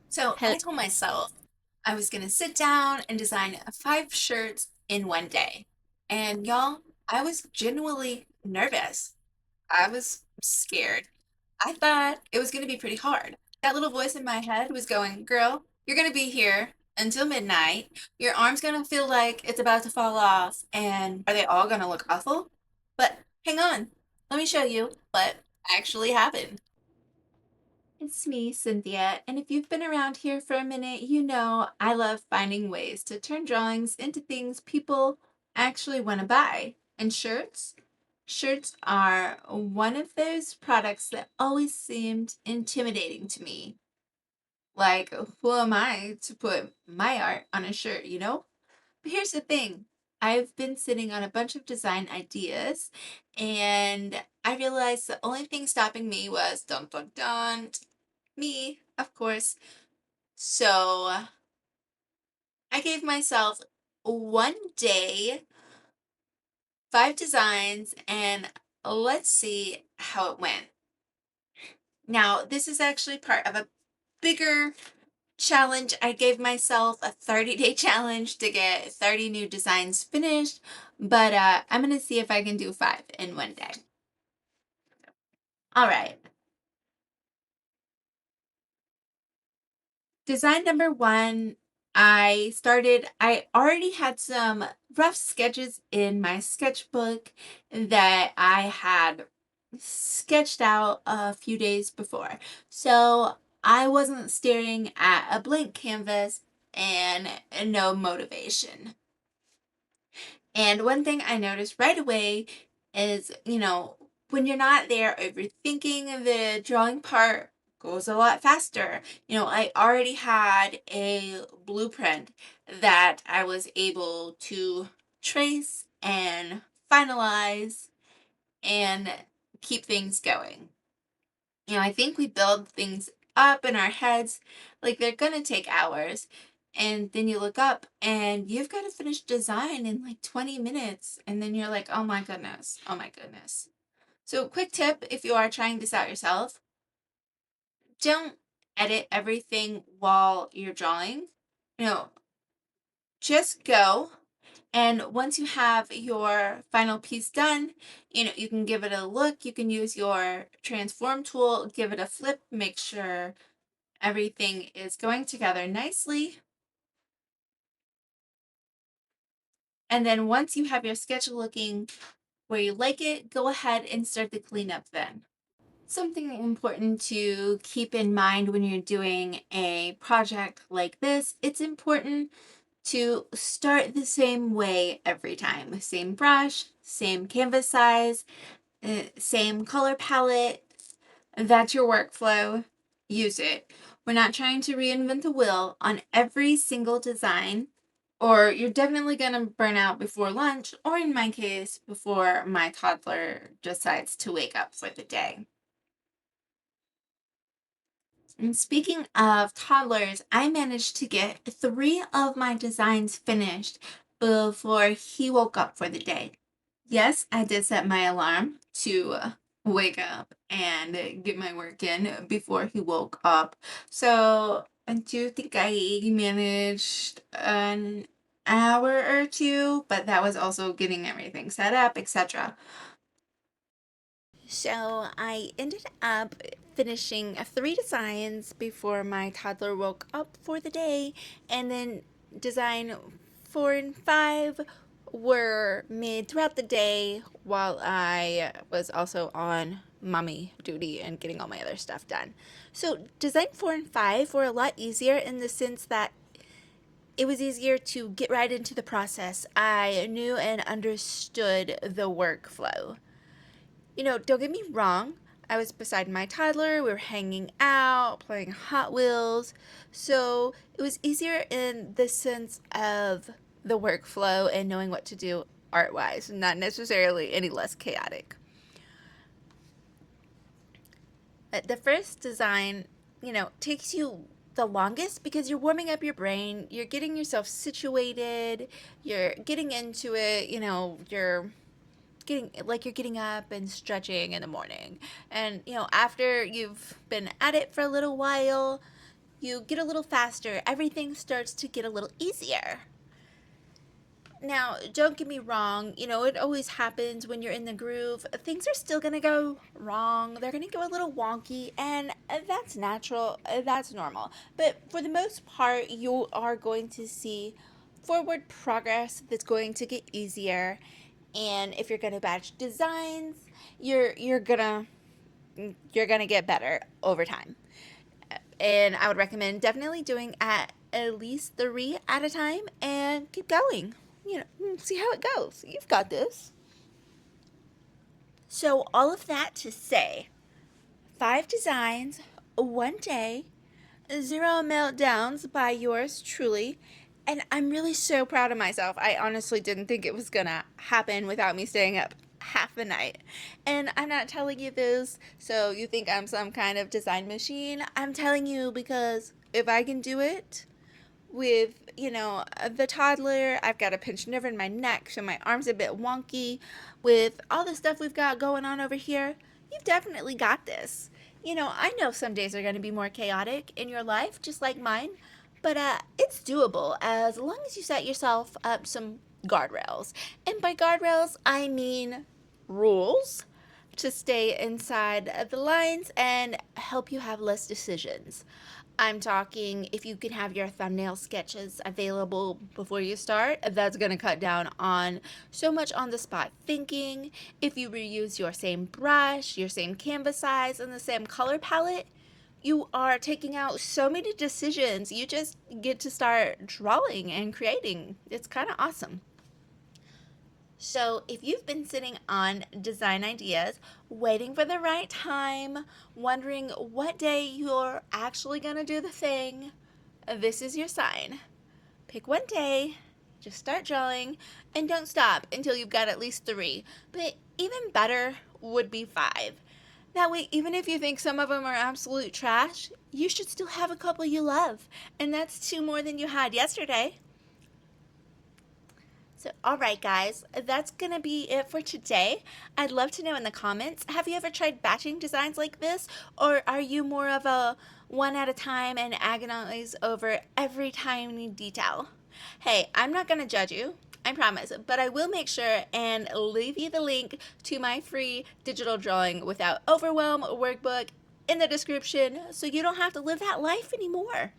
So Hel- I told myself I was going to sit down and design 5 shirts in one day. And y'all, I was genuinely nervous. I was scared. I thought it was going to be pretty hard. That little voice in my head was going, girl, you're going to be here until midnight. Your arm's going to feel like it's about to fall off. And are they all going to look awful? But hang on, let me show you what actually happened. It's me, Cynthia, and if you've been around here for a minute, you know I love finding ways to turn drawings into things people actually want to buy. And shirts? Shirts are one of those products that always seemed intimidating to me. Like, who am I to put my art on a shirt, you know? But here's the thing. I've been sitting on a bunch of design ideas, and I realized the only thing stopping me was dun dun dun, me, of course. So I gave myself one day, 5 designs, and let's see how it went. Now, this is actually part of a bigger challenge. I gave myself a 30-day challenge to get 30 new designs finished, but I'm going to see if I can do 5 in one day. All right. Design number one, I already had some rough sketches in my sketchbook that I had sketched out a few days before. So I wasn't staring at a blank canvas and no motivation. And one thing I noticed right away is, when you're not there overthinking, the drawing part goes a lot faster. I already had a blueprint that I was able to trace and finalize and keep things going. I think we build things up in our heads like they're gonna take hours. And then you look up and you've got to finish design in like 20 minutes. And then you're like, oh my goodness, oh my goodness. So, quick tip if you are trying this out yourself, don't edit everything while you're drawing. You know, just go. And once you have your final piece done, you can give it a look. You can use your transform tool, give it a flip, make sure everything is going together nicely. And then once you have your sketch looking where you like it, go ahead and start the cleanup then. Something important to keep in mind when you're doing a project like this, it's important to start the same way every time. Same brush, same canvas size, same color palette. That's your workflow. Use it. We're not trying to reinvent the wheel on every single design, or you're definitely going to burn out before lunch, or in my case, before my toddler decides to wake up for the day. And speaking of toddlers, I managed to get 3 of my designs finished before he woke up for the day. Yes, I did set my alarm to wake up and get my work in before he woke up. So I do think I managed an hour or two, but that was also getting everything set up, etc. So I ended up finishing 3 designs before my toddler woke up for the day, and then design 4 and 5 were made throughout the day while I was also on mommy duty and getting all my other stuff done. So design 4 and 5 were a lot easier in the sense that it was easier to get right into the process. I knew and understood the workflow. Don't get me wrong. I was beside my toddler. We were hanging out, playing Hot Wheels. So it was easier in the sense of the workflow and knowing what to do art wise, not necessarily any less chaotic. The first design, takes you the longest because you're warming up your brain, you're getting yourself situated, you're getting into it, you're getting up and stretching in the morning. And after you've been at it for a little while, you get a little faster, everything starts to get a little easier. Now, don't get me wrong, it always happens when you're in the groove. Things are still going to go wrong. They're going to go a little wonky, and that's natural. That's normal. But for the most part, you are going to see forward progress that's going to get easier. And if you're going to batch designs, you're going to get better over time. And I would recommend definitely doing at least 3 at a time and keep going. See how it goes. You've got this. So, all of that to say, 5 designs, 1 day, 0 meltdowns by yours truly. And I'm really so proud of myself. I honestly didn't think it was gonna happen without me staying up half the night. And I'm not telling you this so you think I'm some kind of design machine. I'm telling you because if I can do it, with the toddler, I've got a pinched nerve in my neck, so my arm's a bit wonky. With all the stuff we've got going on over here, you've definitely got this. I know some days are going to be more chaotic in your life, just like mine, but it's doable as long as you set yourself up some guardrails. And by guardrails, I mean rules to stay inside of the lines and help you have less decisions. I'm talking if you can have your thumbnail sketches available before you start, that's going to cut down on so much on the spot thinking. If you reuse your same brush, your same canvas size, and the same color palette, you are taking out so many decisions. You just get to start drawing and creating. It's kind of awesome. So, if you've been sitting on design ideas, waiting for the right time, wondering what day you're actually going to do the thing, this is your sign. Pick 1 day, just start drawing, and don't stop until you've got at least 3. But even better would be 5. That way, even if you think some of them are absolute trash, you should still have a couple you love. And that's 2 more than you had yesterday. So, all right, guys, that's going to be it for today. I'd love to know in the comments, have you ever tried batching designs like this? Or are you more of a one at a time and agonize over every tiny detail? Hey, I'm not going to judge you, I promise, but I will make sure and leave you the link to my free digital drawing without Overwhelm workbook in the description so you don't have to live that life anymore.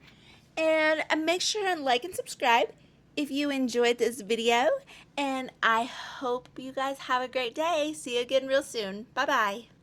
And make sure and like and subscribe if you enjoyed this video, and I hope you guys have a great day. See you again real soon. Bye bye.